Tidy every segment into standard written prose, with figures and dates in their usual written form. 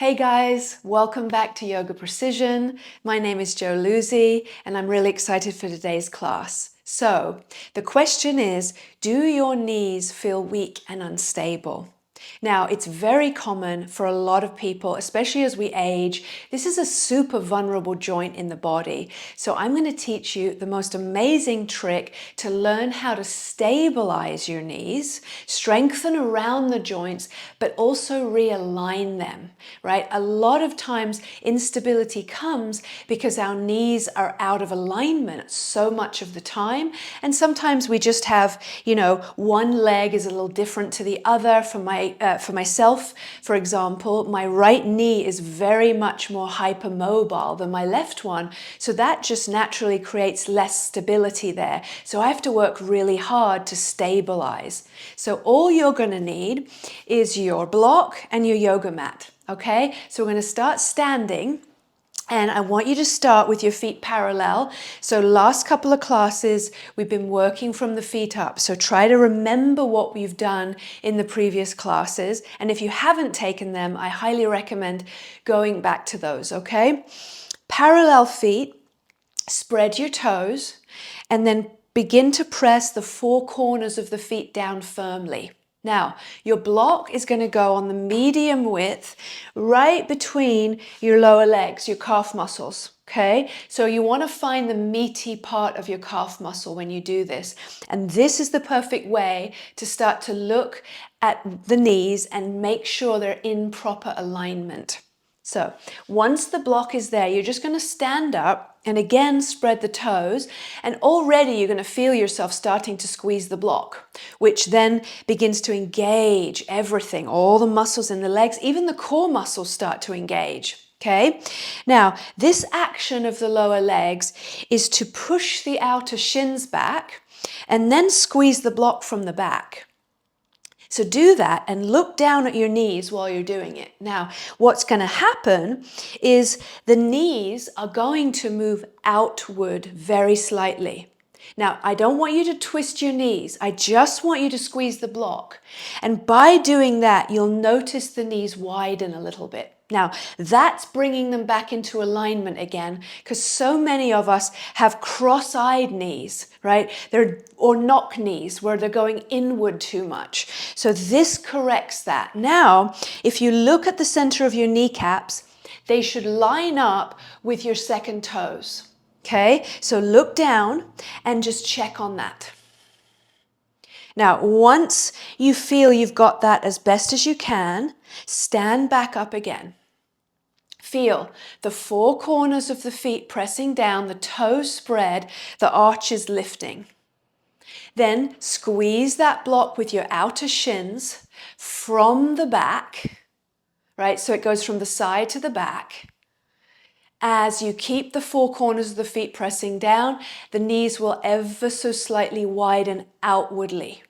Hey guys, welcome back to Yoga Precision. My name is Jo Luzzi and I'm really excited for today's class. So, the question is, do your knees feel weak and unstable? Now, it's very common for a lot of people, especially as we age. This is a super vulnerable joint in the body. So I'm going to teach you the most amazing trick to learn how to stabilize your knees, strengthen around the joints, but also realign them, right? A lot of times instability comes because our knees are out of alignment so much of the time. And sometimes we just have, one leg is a little different to the other. For myself, for example, my right knee is very much more hypermobile than my left one. So that just naturally creates less stability there. So I have to work really hard to stabilize. So all you're going to need is your block and your yoga mat. Okay, so we're going to start standing. And I want you to start with your feet parallel. So last couple of classes, we've been working from the feet up. So try to remember what we've done in the previous classes. And if you haven't taken them, I highly recommend going back to those, okay? Parallel feet, spread your toes, and then begin to press the four corners of the feet down firmly. Now, your block is going to go on the medium width right between your lower legs, your calf muscles, okay? So you want to find the meaty part of your calf muscle when you do this. And this is the perfect way to start to look at the knees and make sure they're in proper alignment. So once the block is there, you're just going to stand up and again spread the toes, and already you're going to feel yourself starting to squeeze the block, which then begins to engage everything, all the muscles in the legs, even the core muscles start to engage. Okay, now this action of the lower legs is to push the outer shins back and then squeeze the block from the back. So do that and look down at your knees while you're doing it. Now, what's going to happen is the knees are going to move outward very slightly. Now, I don't want you to twist your knees. I just want you to squeeze the block. And by doing that, you'll notice the knees widen a little bit. Now, that's bringing them back into alignment again, because so many of us have cross-eyed knees, right? Or knock knees, where they're going inward too much. So this corrects that. Now, if you look at the center of your kneecaps, they should line up with your second toes. Okay, so look down and just check on that. Now, once you feel you've got that as best as you can, stand back up again. Feel the four corners of the feet pressing down, the toes spread, the arches lifting. Then squeeze that block with your outer shins from the back, right? So it goes from the side to the back. As you keep the four corners of the feet pressing down, the knees will ever so slightly widen outwardly.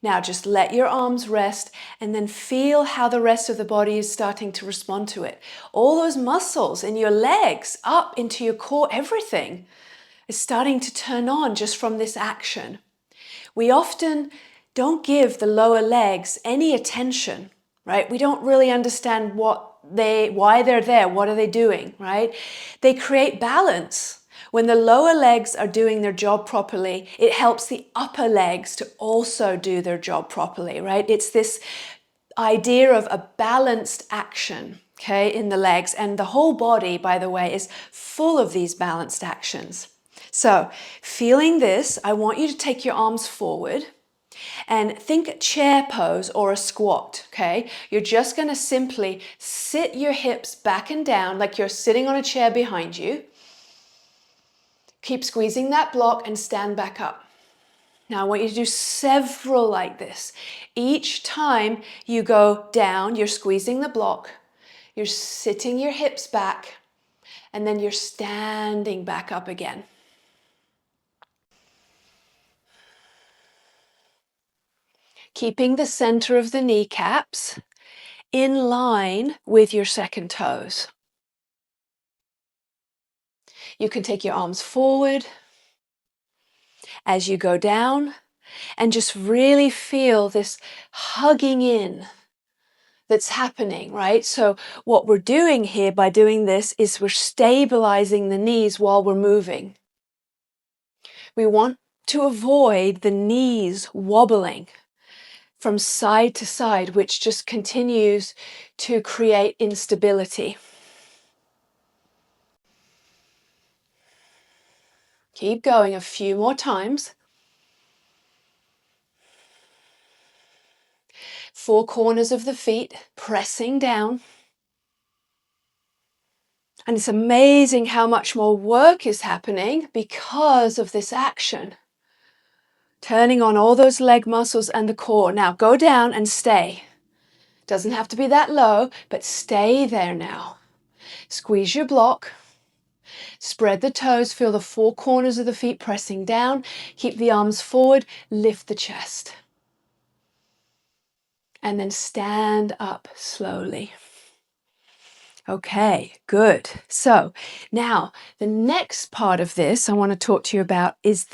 Now just let your arms rest and then feel how the rest of the body is starting to respond to it. All those muscles in your legs, up into your core, everything is starting to turn on just from this action. We often don't give the lower legs any attention, right? We don't really understand why they're there, what are they doing, right? They create balance. When the lower legs are doing their job properly, it helps the upper legs to also do their job properly, right? It's this idea of a balanced action, okay, in the legs. And the whole body, by the way, is full of these balanced actions. So, feeling this, I want you to take your arms forward and think chair pose or a squat, okay? You're just going to simply sit your hips back and down like you're sitting on a chair behind you. Keep squeezing that block and stand back up. Now I want you to do several like this. Each time you go down, you're squeezing the block, you're sitting your hips back, and then you're standing back up again. Keeping the center of the kneecaps in line with your second toes. You can take your arms forward as you go down and just really feel this hugging in, that's happening, right? So what we're doing here by doing this is we're stabilizing the knees while we're moving. We want to avoid the knees wobbling from side to side, which just continues to create instability. Keep going a few more times. 4 corners of the feet pressing down. And it's amazing how much more work is happening because of this action. Turning on all those leg muscles and the core. Now go down and stay. Doesn't have to be that low, but stay there now. Squeeze your block. Spread the toes, feel the 4 corners of the feet pressing down. Keep the arms forward, lift the chest. And then stand up slowly. Okay, good. So now the next part of this I want to talk to you about is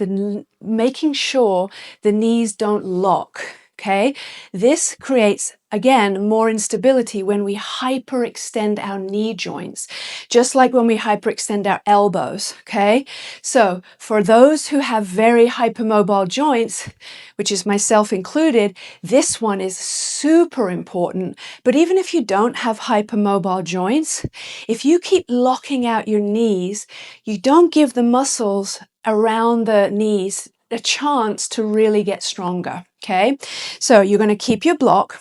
making sure the knees don't lock. Okay, this creates, again, more instability when we hyperextend our knee joints, just like when we hyperextend our elbows. Okay, so for those who have very hypermobile joints, which is myself included, this one is super important. But even if you don't have hypermobile joints, if you keep locking out your knees, you don't give the muscles around the knees a chance to really get stronger. Okay, so you're going to keep your block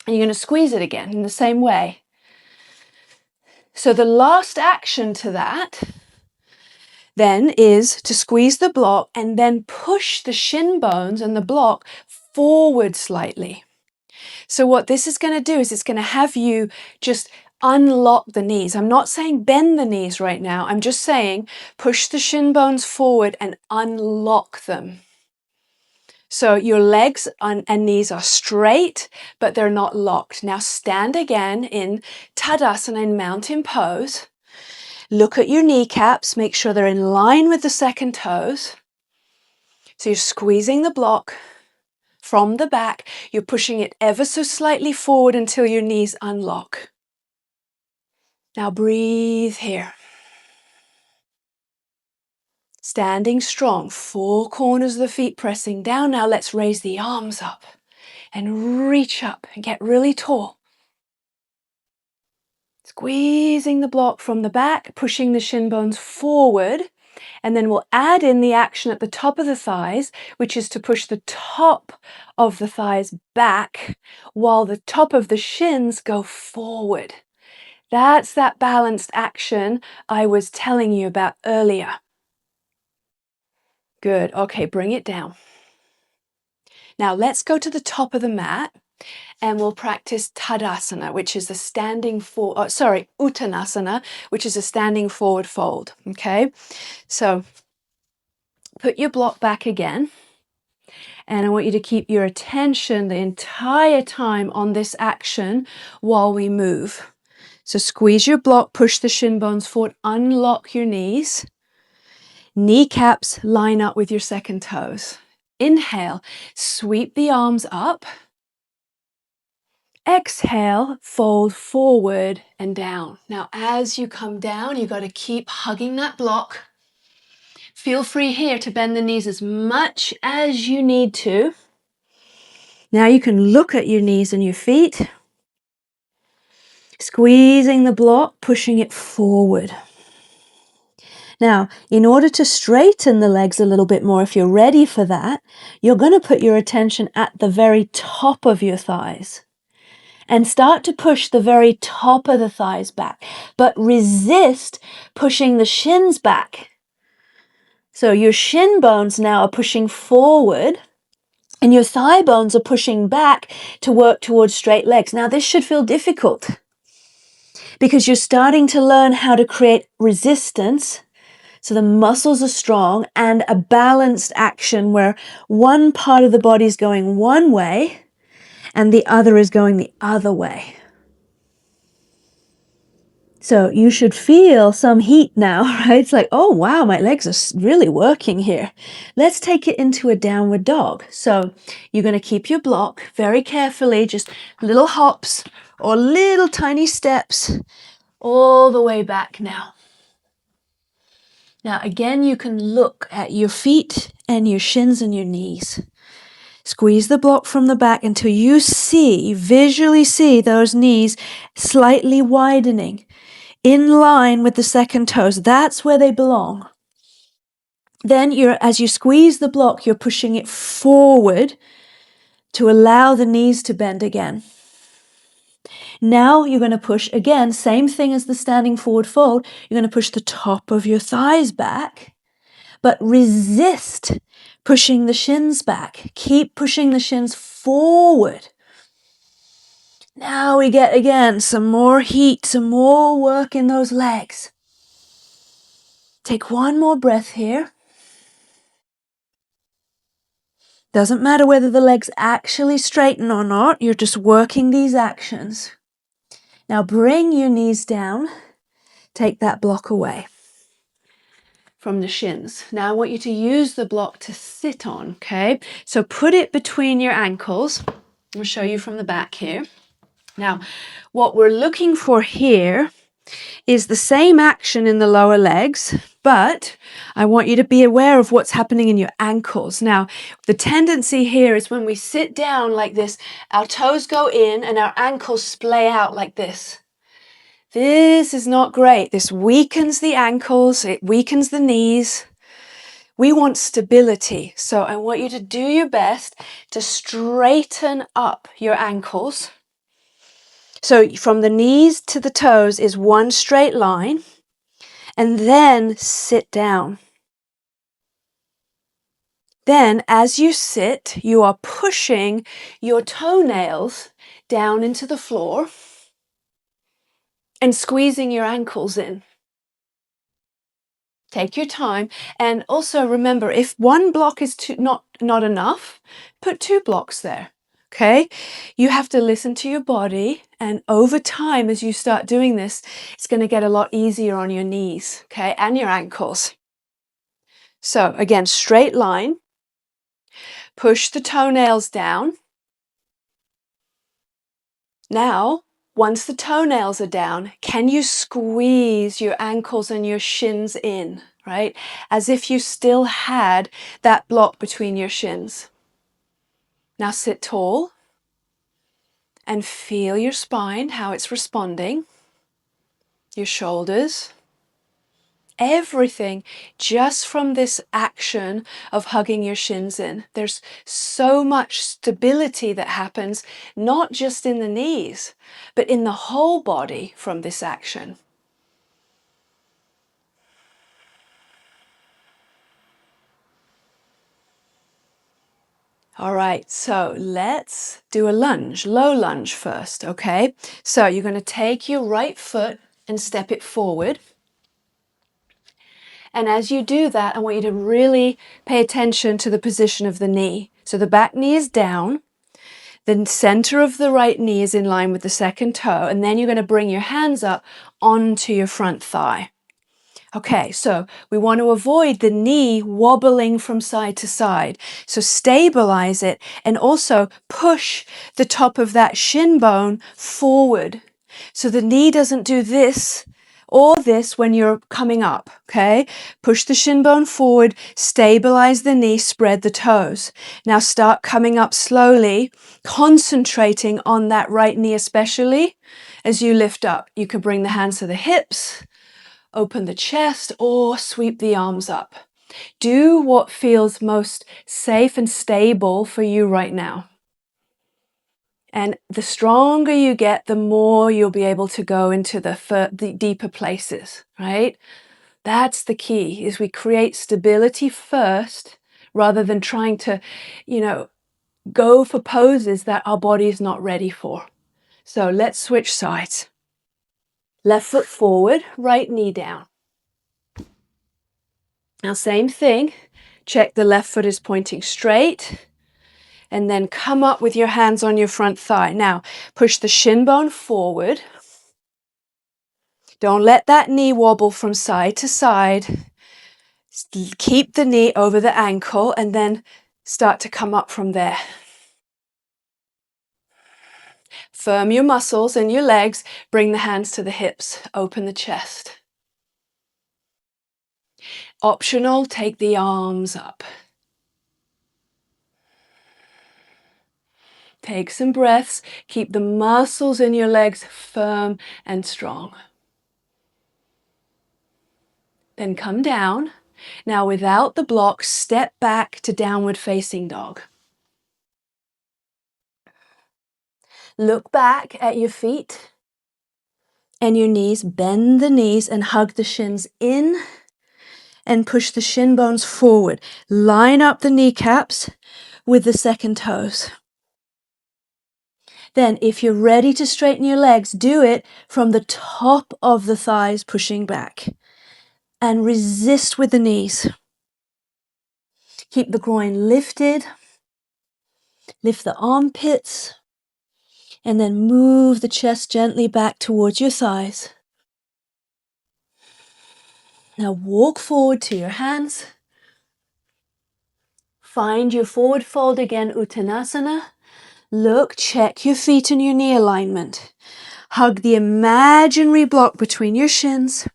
and you're going to squeeze it again in the same way. So the last action to that then is to squeeze the block and then push the shin bones and the block forward slightly. So what this is going to do is it's going to have you just unlock the knees. I'm not saying bend the knees right now. I'm just saying push the shin bones forward and unlock them. So your legs and knees are straight, but they're not locked. Now stand again in Tadasana, in mountain pose. Look at your kneecaps, make sure they're in line with the second toes. So you're squeezing the block from the back. You're pushing it ever so slightly forward until your knees unlock. Now breathe here. Standing strong, 4 corners of the feet pressing down. Now let's raise the arms up and reach up and get really tall. Squeezing the block from the back, pushing the shin bones forward. And then we'll add in the action at the top of the thighs, which is to push the top of the thighs back while the top of the shins go forward. That's that balanced action I was telling you about earlier. Good. Okay, bring it down. Now let's go to the top of the mat and we'll practice Tadasana, which is a Uttanasana, which is a standing forward fold. Okay, so put your block back again. And I want you to keep your attention the entire time on this action while we move. So squeeze your block, push the shin bones forward, unlock your knees. Kneecaps line up with your second toes. Inhale, sweep the arms up. Exhale, fold forward and down. Now, as you come down, you've got to keep hugging that block. Feel free here to bend the knees as much as you need to. Now you can look at your knees and your feet. Squeezing the block, pushing it forward. Now, in order to straighten the legs a little bit more, if you're ready for that, you're going to put your attention at the very top of your thighs and start to push the very top of the thighs back, but resist pushing the shins back. So your shin bones now are pushing forward and your thigh bones are pushing back to work towards straight legs. Now, this should feel difficult because you're starting to learn how to create resistance. So the muscles are strong and a balanced action where one part of the body is going one way and the other is going the other way. So you should feel some heat now, right? It's like, oh, wow, my legs are really working here. Let's take it into a downward dog. So you're going to keep your block very carefully, just little hops or little tiny steps all the way back now. Now again, you can look at your feet and your shins and your knees. Squeeze the block from the back until you visually see those knees slightly widening in line with the second toes. That's where they belong. Then as you squeeze the block, you're pushing it forward to allow the knees to bend again. Now you're going to push again, same thing as the standing forward fold. You're going to push the top of your thighs back, but resist pushing the shins back. Keep pushing the shins forward. Now we get again some more heat, some more work in those legs. Take one more breath here. Doesn't matter whether the legs actually straighten or not, you're just working these actions. Now bring your knees down, take that block away from the shins. Now I want you to use the block to sit on, okay? So put it between your ankles. I'll show you from the back here. Now, what we're looking for here is the same action in the lower legs, but I want you to be aware of what's happening in your ankles. Now, the tendency here is when we sit down like this, our toes go in and our ankles splay out like this. This is not great. This weakens the ankles, it weakens the knees. We want stability. So I want you to do your best to straighten up your ankles. So from the knees to the toes is one straight line, and then sit down. Then as you sit, you are pushing your toenails down into the floor and squeezing your ankles in. Take your time, and also remember, if one block is not enough, put 2 blocks there. Okay, you have to listen to your body, and over time, as you start doing this, it's going to get a lot easier on your knees, okay, and your ankles. So again, straight line, push the toenails down. Now, once the toenails are down, can you squeeze your ankles and your shins in, right? As if you still had that block between your shins. Now sit tall and feel your spine, how it's responding, your shoulders, everything just from this action of hugging your shins in. There's so much stability that happens, not just in the knees, but in the whole body from this action. All right, so let's do a lunge, low lunge first, okay? So you're going to take your right foot and step it forward. And as you do that, I want you to really pay attention to the position of the knee. So the back knee is down, the center of the right knee is in line with the second toe, and then you're going to bring your hands up onto your front thigh. Okay, so we want to avoid the knee wobbling from side to side. So stabilize it and also push the top of that shin bone forward. So the knee doesn't do this or this when you're coming up, okay? Push the shin bone forward, stabilize the knee, spread the toes. Now start coming up slowly, concentrating on that right knee especially as you lift up. You can bring the hands to the hips, open the chest, or sweep the arms up. Do what feels most safe and stable for you right now. And the stronger you get, the more you'll be able to go into the deeper places, right? That's the key, is we create stability first rather than trying to, go for poses that our body is not ready for. So let's switch sides. Left foot forward, right knee down. Now, same thing, check the left foot is pointing straight, and then come up with your hands on your front thigh. Now, push the shin bone forward. Don't let that knee wobble from side to side. Keep the knee over the ankle, and then start to come up from there. Firm your muscles in your legs. Bring the hands to the hips. Open the chest. Optional, take the arms up. Take some breaths. Keep the muscles in your legs firm and strong. Then come down. Now without the block, step back to downward facing dog. Look back at your feet and your knees. Bend the knees and hug the shins in and push the shin bones forward. Line up the kneecaps with the second toes. Then if you're ready to straighten your legs, do it from the top of the thighs pushing back. And resist with the knees. Keep the groin lifted. Lift the armpits. And then move the chest gently back towards your thighs. Now walk forward to your hands. Find your forward fold again, Uttanasana. Look, check your feet and your knee alignment. Hug the imaginary block between your shins.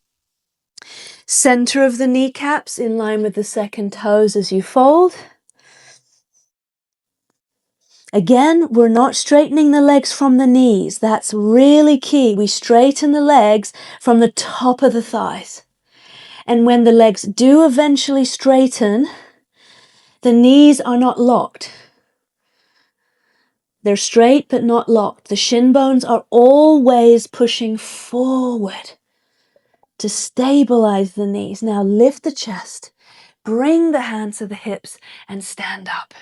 Center of the kneecaps in line with the second toes as you fold. Again, we're not straightening the legs from the knees. That's really key. We straighten the legs from the top of the thighs. And when the legs do eventually straighten, the knees are not locked. They're straight but not locked. The shin bones are always pushing forward to stabilize the knees. Now lift the chest, bring the hands to the hips and stand up.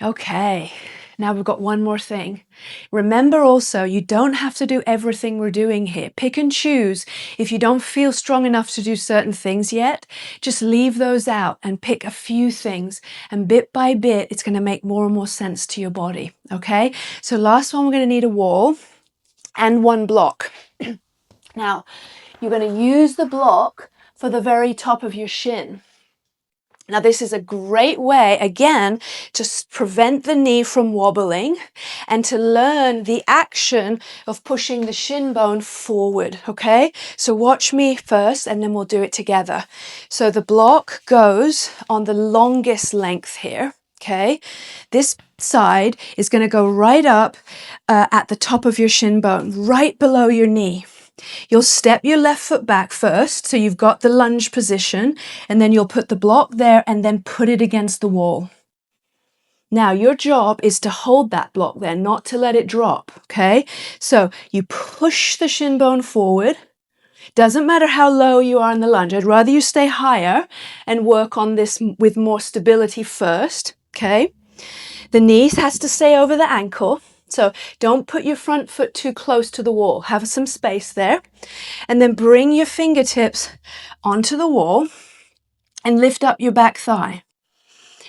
Okay, now we've got one more thing. Remember also, you don't have to do everything we're doing here. Pick and choose. If you don't feel strong enough to do certain things yet, just leave those out and pick a few things. And bit by bit, it's going to make more and more sense to your body. Okay, so last one, we're going to need a wall and one block. Now, you're going to use the block for the very top of your shin. Now, this is a great way, again, to prevent the knee from wobbling and to learn the action of pushing the shin bone forward, okay? So watch me first and then we'll do it together. So the block goes on the longest length here, okay? This side is going to go right up at the top of your shin bone, right below your knee. You'll step your left foot back first, so you've got the lunge position, and then you'll put the block there and then put it against the wall. Now, your job is to hold that block there, not to let it drop, okay? So you push the shin bone forward. Doesn't matter how low you are in the lunge. I'd rather you stay higher and work on this with more stability first, okay? The knees has to stay over the ankle. So don't put your front foot too close to the wall. Have some space there. And then bring your fingertips onto the wall and lift up your back thigh.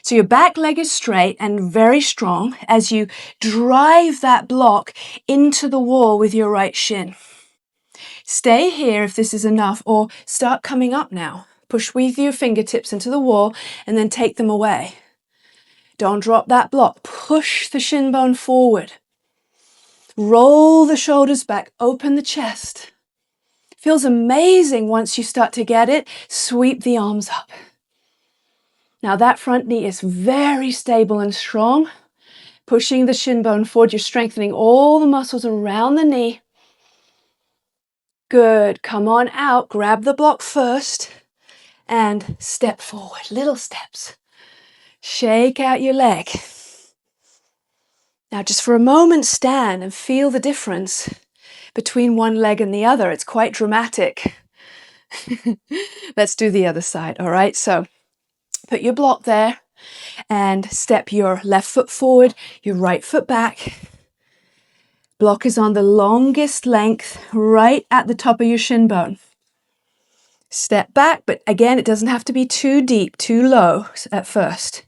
So your back leg is straight and very strong as you drive that block into the wall with your right shin. Stay here if this is enough, or start coming up now. Push with your fingertips into the wall and then take them away. Don't drop that block. Push the shin bone forward. Roll the shoulders back, open the chest. Feels amazing once you start to get it. Sweep the arms up. Now that front knee is very stable and strong. Pushing the shin bone forward, you're strengthening all the muscles around the knee. Good, come on out, grab the block first and step forward, little steps. Shake out your leg. Now just for a moment, stand and feel the difference between one leg and the other. It's quite dramatic. Let's do the other side, all right? So put your block there and step your left foot forward, your right foot back. Block is on the longest length, right at the top of your shin bone. Step back, but again, it doesn't have to be too deep, too low at first.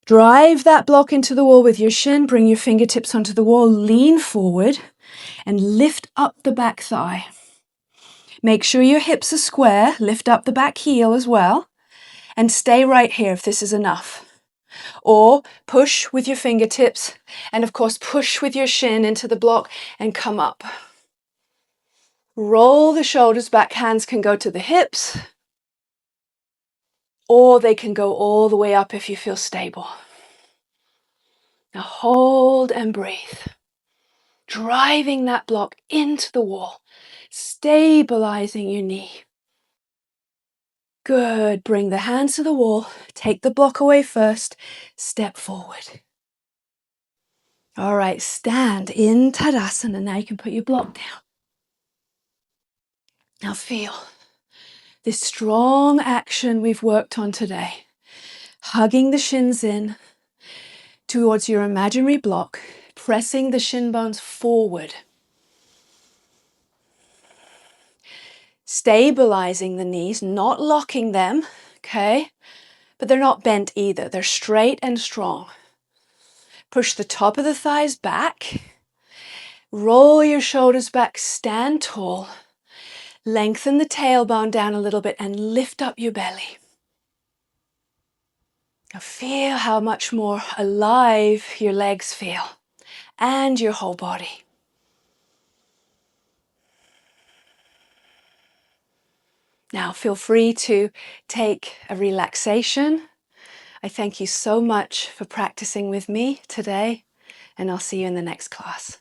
Drive that block into the wall with your shin, bring your fingertips onto the wall, lean forward and lift up the back thigh. Make sure your hips are square, lift up the back heel as well, and stay right here if this is enough. or push with your fingertips, and of course push with your shin into the block and come up. Roll the shoulders back, hands can go to the hips, or they can go all the way up if you feel stable. Now hold and breathe, driving that block into the wall, stabilizing your knee. Good. Bring the hands to the wall. Take the block away first. Step forward. All right, stand in Tadasana. Now you can put your block down. Now feel this strong action we've worked on today. Hugging the shins in towards your imaginary block, pressing the shin bones forward. Stabilizing the knees, not locking them, okay? But they're not bent either. They're straight and strong. Push the top of the thighs back. Roll your shoulders back, stand tall. Lengthen the tailbone down a little bit and lift up your belly. Now feel how much more alive your legs feel and your whole body. Now feel free to take a relaxation. I thank you so much for practicing with me today, and I'll see you in the next class.